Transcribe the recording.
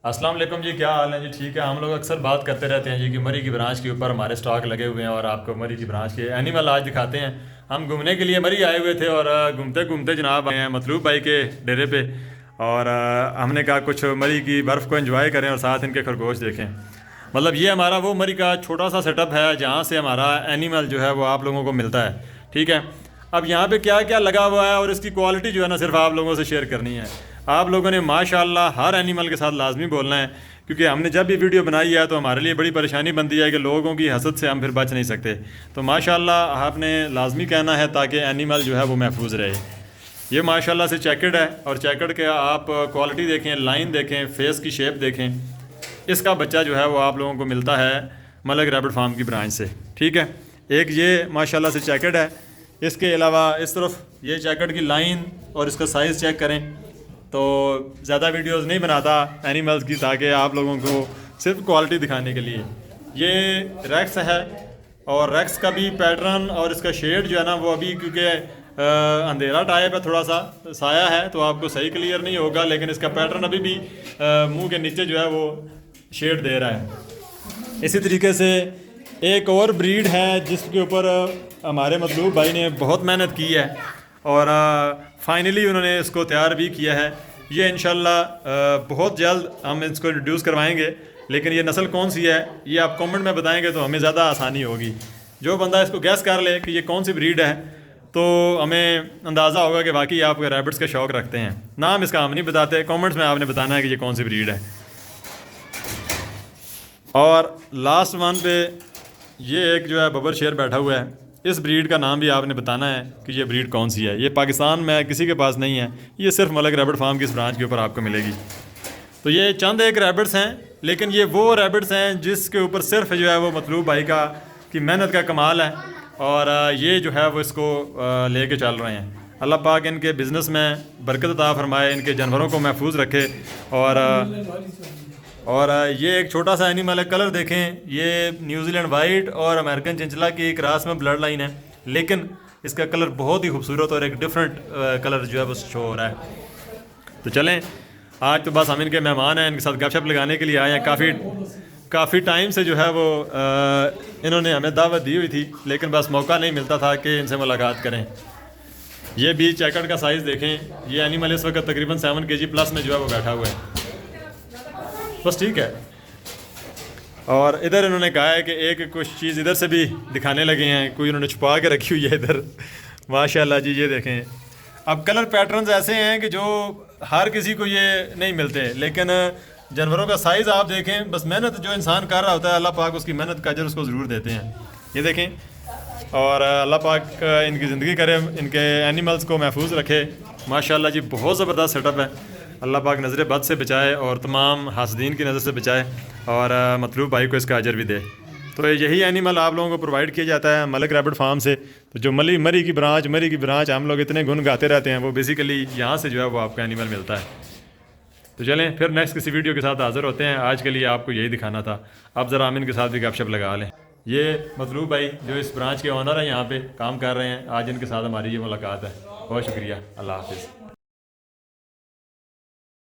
अस्सलाम वालेकुम जी, क्या हाल है जी? ठीक है। हम लोग अक्सर बात करते रहते हैं जी कि मरी की ब्रांच के ऊपर हमारे स्टॉक लगे हुए हैं और आपको मरी की ब्रांच के एनिमल आज दिखाते हैं। हम घूमने के लिए मरी आए हुए थे और घूमते घूमते जनाब आए हैं मतलूब भाई के डेरे पे। और हमने कहा कुछ मरी की बर्फ़ को एंजॉय करें और साथ इनके खरगोश देखें। मतलब ये हमारा वो मरी का छोटा सा सेटअप है जहाँ से हमारा एनिमल जो है वो आप लोगों को मिलता है। ठीक है। अब यहाँ पे क्या क्या लगा हुआ है और इसकी क्वालिटी जो है ना सिर्फ आप लोगों से शेयर करनी है। आप लोगों ने माशाल्लाह हर एनिमल के साथ लाजमी बोलना है, क्योंकि हमने जब भी वीडियो बनाई है तो हमारे लिए बड़ी परेशानी बनती है कि लोगों की हसद से हम फिर बच नहीं सकते। तो माशाल्लाह आपने लाजमी कहना है ताकि एनिमल जो है वो महफूज रहे। ये माशाल्लाह से चेकर्ड है और चेकर्ड के आप क्वालिटी देखें, लाइन देखें, फेस की शेप देखें। इसका बच्चा जो है वो आप लोगों को मिलता है मलक रैबिट फार्म की ब्रांच से। ठीक है। एक ये माशाल्लाह से चेकर्ड है। इसके अलावा इस तरफ ये जैकेट की लाइन और इसका साइज़ चेक करें। तो ज़्यादा वीडियोस नहीं बनाता एनिमल्स की ताकि आप लोगों को सिर्फ क्वालिटी दिखाने के लिए। ये रेक्स है और रेक्स का भी पैटर्न और इसका शेड जो है ना वो अभी क्योंकि अंधेरा टाइप है, थोड़ा सा साया है तो आपको सही क्लियर नहीं होगा, लेकिन इसका पैटर्न अभी भी मुंह के नीचे जो है वो शेड दे रहा है। इसी तरीके से एक और ब्रीड है जिसके ऊपर हमारे मतलूब भाई ने बहुत मेहनत की है और फाइनली उन्होंने इसको तैयार भी किया है। ये इंशाल्लाह बहुत जल्द हम इसको इंट्रोड्यूस करवाएंगे, लेकिन ये नस्ल कौन सी है ये आप कमेंट में बताएंगे तो हमें ज़्यादा आसानी होगी। जो बंदा इसको गैस कर ले कि ये कौन सी ब्रीड है तो हमें अंदाज़ा होगा कि वाकई आप रैबिट्स का शौक़ रखते हैं। नाम इसका हम नहीं बताते, कमेंट्स में आपने बताना है कि ये कौन सी ब्रीड है। और लास्ट वन पे ये एक जो है बबर शेर बैठा हुआ है। इस ब्रीड का नाम भी आपने बताना है कि ये ब्रीड कौन सी है। ये पाकिस्तान में किसी के पास नहीं है, ये सिर्फ मलक रैबिट फार्म की इस ब्रांच के ऊपर आपको मिलेगी। तो ये चंद एक रैबिट्स हैं, लेकिन ये वो रैबिट्स हैं जिसके ऊपर सिर्फ जो है वो मतलूब भाई का की मेहनत का कमाल है और ये जो है वो इसको लेके चल रहे हैं। अल्लाह पाक इनके बिज़नेस में बरकत अता फरमाए, इनके जानवरों को महफूज रखे। और ये एक छोटा सा एनिमल है, कलर देखें, ये न्यूजीलैंड वाइट और अमेरिकन चिंचला की एक रास में ब्लड लाइन है, लेकिन इसका कलर बहुत ही खूबसूरत और एक डिफरेंट कलर जो है वो शो हो रहा है। तो चलें, आज तो बस हम इनके मेहमान हैं, इनके साथ गपशप लगाने के लिए आए हैं। काफ़ी टाइम से जो है वो इन्होंने हमें दावत दी हुई थी, लेकिन बस मौका नहीं मिलता था कि इनसे मुलाकात करें। ये भी चैकर्ड का साइज़ देखें। ये एनिमल इस वक्त तकरीबन 7 kg प्लस में जो है वो बैठा हुआ है। बस ठीक है। और इधर इन्होंने कहा है कि एक कुछ चीज़ इधर से भी दिखाने लगे हैं, कोई इन्होंने छुपा के रखी हुई है इधर। माशाल्लाह जी, ये देखें। अब कलर पैटर्न्स ऐसे हैं कि जो हर किसी को ये नहीं मिलते, लेकिन जानवरों का साइज़ आप देखें। बस मेहनत जो इंसान कर रहा होता है अल्लाह पाक उसकी मेहनत का अजर उसको ज़रूर देते हैं। ये देखें। और अल्लाह पाक इनकी ज़िंदगी करे, इनके एनिमल्स को महफूज रखे। माशाल्लाह जी, बहुत ज़बरदस्त सेटअप है। अल्लाह पाक नज़र बद से बचाए और तमाम हासदीन की नज़र से बचाए और मतलूब भाई को इसका अजर भी दे। तो यही एनिमल आप लोगों को प्रोवाइड किया जाता है मलक रैबिट फार्म से। तो जो मरी की ब्रांच हम लोग इतने गुन गाते रहते हैं, वो बेसिकली यहाँ से जो है वो आपका एनिमल मिलता है। तो चलें फिर नेक्स्ट किसी वीडियो के साथ हाज़िर होते हैं। आज के लिए आपको यही दिखाना था। अब ज़रा आमिन के साथ भी गपशप लगा लें। ये मतलूब भाई जो इस ब्रांच के ऑनर हैं, यहाँ पे काम कर रहे हैं, आज इनके साथ हमारी ये मुलाकात है। बहुत शुक्रिया। अल्लाह हाफिज़।